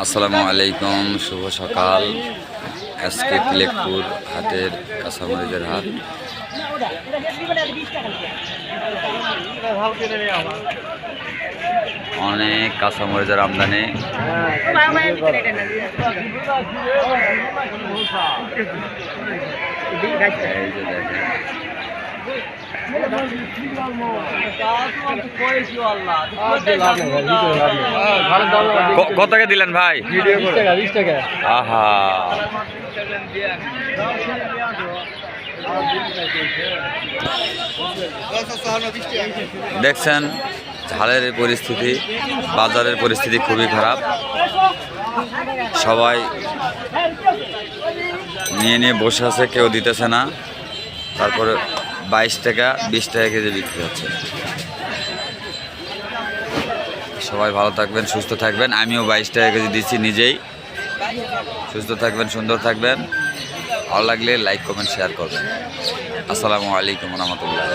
আসসালামু আলাইকুম, শুভ সকাল। আজকে তিলেকপুর হাটের কাঁচামরিচের হাট। অনেক কাঁচামরিচের আমদানি। এই যে দেখেন, কত টাকা দিলেন ভাই? 20 টাকা। আহা, দেখছেন ঝালের এই পরিস্থিতি, বাজারের পরিস্থিতি খুবই খারাপ। সবাই নিয়ে নিয়ে বসে আছে, কেউ দিতেছে না। তারপরে 22 টাকা 20 টাকা কেজি বিক্রি হচ্ছে। সবাই ভালো থাকবেন, সুস্থ থাকবেন। আমিও 22 টাকা কেজি দিচ্ছি নিজেই। সুস্থ থাকবেন, সুন্দর থাকবেন। ভালো লাগলে লাইক, কমেন্ট, শেয়ার করবেন। আসসালামু আলাইকুম রহমতুল্লাহ।